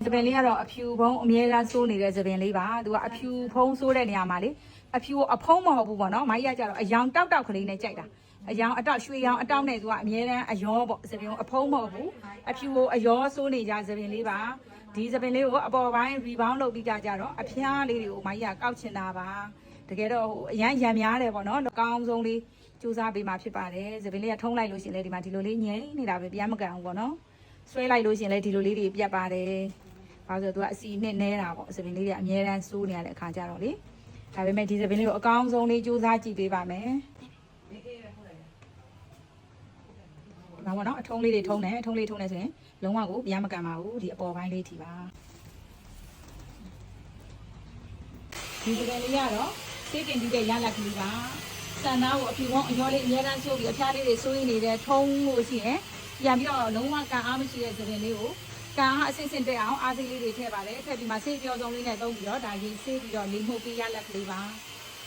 စပင်လေးကတော့အဖြူဖုံးအမြဲတမ်းစိုးနေတဲ့စပင်လေးပါသူကအဖြူဖုံးစိုးတဲ့နေရာမှာလေအဖြူအဖုံးမဟုတ်ဘူးပေါ့နော်မိုင်းရကြတော့အယောင်တောက်ကလေးနဲ့ကြိုက်တာအယောင်အတောက်ရွှေရောင်အတောက်နဲ့သူကအမြဲတမ်းအယောပေါ့စပင်ကိုအဖုံးမဟုတ်ဘူးအဖြူကိုအယောစိုးနေကြစပင်လေးပါဒီစပင်လေးကိုအပေါ်ပိုင်း rebound လုပ်ပြီးကြတော့အဖျားလေးတွေကိုမိုင်းရကောက်ချင်တာပါတကယ်တော့အရန်ရံများတယ်ပေါ့နော်အကောင်းဆုံးလေးစူးစမ်းပေးမှဖြစ်ပါတယ်စပင်လေးကထုံးလိုက်လို့ရှိရင်လေဒီမှာဒီလိုလေးငြိမ်နေတာပဲပြန်မကန်ဘူးပေါ့နော်ဆွဲလိုက်လို့ရှိရင်လေဒီလိုလေးတွေပြတ်ပါတယ်ဘာလို့ဆိုတော့သူကအစီနဲ့နဲတာပေါ့စပင်လေးတွေအများတန်းစိုးနေရတဲ့အခါကျတော့လေဒါပေမဲ့ဒီစပင်လေးကိုအကောင်းဆုံးလေးစူးစမ်းကြည့်ပေးပါမယ်ဒါပေါ့နော်အထုံးလေးတွေထုံးတယ်အထုံးလေးထုံးတယ်ဆိုရင်လုံးဝကိုပြန်မကန်ပါဘူးဒီအပေါ်ပိုင်းလေးထိပါဒီစပင်လေးကတော့စေးတင်ပြီးတဲ့ရလက်ကလေးပါစံသားကိုအဖြူပေါင်းအရောလေးအများတန်းစိုးပြီးအဖျားလေးတွေစိုးရင်းနေတဲ့ထုံးလို့ရှိရင်ပြန်ပြီးတော့လုံးဝကန်အားမရှိတဲ့စပင်လေးကိုကန်အားအစစ်စစ်တက်အောင်အားစိလေးတွေထည့်ပါတယ်ထည့်ပြီးမှဆေးပြောဆုံးလေးနဲ့သုံးပြီးတော့ဒါရေးဆေးပြီးတော့လေးမှုတ်ပြီးရလက်ကလေးပါ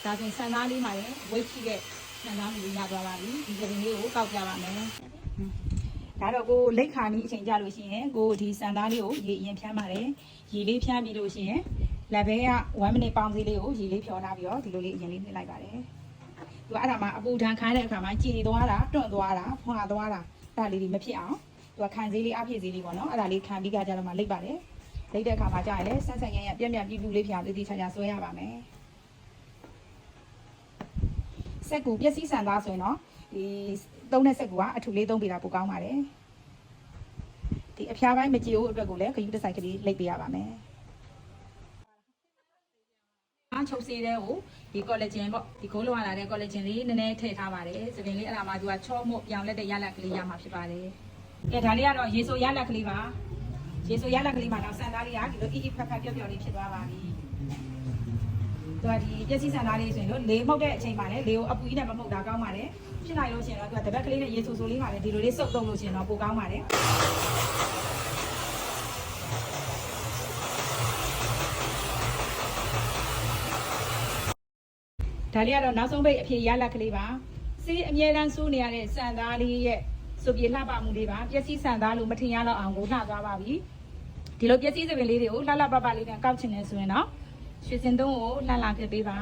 ဒါဆိုဆန်သားလေးမှာလည်းဝိတ်ရှိတဲ့ဆန်သားမျိုးရသွားပါပြီဒီစပင်လေးကိုကောက်ပြပါမယ်ဒါတော့ကိုလိတ်ခါနီးအချိန်ကြလို့ရှိရင်ကိုဒီဆန်သားလေးကိုရေရင်ဖြန်းပါတယ်ရေလေးဖြန်းပြီးလို့ရှိရင်လက်ဘဲက1 minute ပေါင်းစည်းလေးကိုရေလေးဖြောထားပြီးတော့ဒီလိုလေးအရင်လေးနှိပ်လိုက်ပါတယ်သူအဲ့ဒါမှအပူထန်ခိုင်းတဲ့အခါမှာကြည်သွားတာတွန့်သွားတာဖွာသွားတာအဲ့ဒါလေးတွေမဖြစ်အောင်သူကခံစည်းလေးအဖြစ်စည်းလေးပေါ့နော်အဲ့ဒါလေးခံပြီးကြတော့မှလိတ်ပါတယ်လိတ်တဲ့အခါမှာကြာရင်လည်းဆန်းဆန်းရရပြက်ပြက်ပြူပြူလေးဖြစ်အောင်တည်တည်ချာချာဆွဲရပါမယ်စက်ကူပျက်စီးဆန်သားဆိုရင်တော့ဒီသုံးတဲ့စက်ကူကအထူလေးသုံးပေးတာပိုကောင်းပါတယ်ဒီအဖျားပိုင်းမကြည့်ဘူးအတွက်ကိုလည်းခယူးတစ်ဆိုင်ကလေးလိတ်ပေးရပါမယ်အားချုပ်စေးတဲ့ကိုဒီကော်လာဂျင်ပေါ့ဒီကိုးလောရလာတဲ့ကော်လာဂျင်လေးနည်းနည်းထည့်ထားပါတယ်စပင်လေးအဲ့ဒါမှသူကချောမို့ပြောင်းလဲတဲ့ရလက်ကလေးရမှာဖြစ်ပါတယ်ကဲဒါလေးကတော့ရေဆိုရလက်ကလေးပါရေဆိုရလက်ကလေးမှာတော့ဆန်သားလေးကဒီလိုအီဖက်ဖက်ပျော့ပျော့လေးဖြစ်သွားပါပြီသူကဒီပျက်စီးဆန်သားလေးဆိုရင်လို့လေမှုတ်တဲ့အချိန်မှာလည်းလေကိုအပူကြီးနဲ့မမှုတ်တာကောင်းပါတယ်ဖြစ်နိုင်လို့ရှိရင်တော့သူကတပတ်ကလေးနဲ့ရေဆိုဆိုလေးမှာလည်းဒီလိုလေးစုပ်သုံးလို့ရှိရင်တော့ပိုကောင်းပါတယ်ဒါလေးကတော့နောက်ဆုံးပိတ်အဖြစ်ရလက်ကလေးပါစေးအမြဲတမ်းစိုးနေရတဲ့ဆန်သားလေးရဲ့ဆိုပြေလှပမှုလေးပါပျက်စီးဆန်သားလို့မထင်ရတော့အောင်ကိုလှသွားပါပြီဒီလိုပျက်စီးစပင်လေးတွေကိုလှလှပပလေးနဲ့ကောက်ချင်နေဆိုရင်တော့ရွှေစင်သုံးကိုလှလှဖြစ်ပေးပါ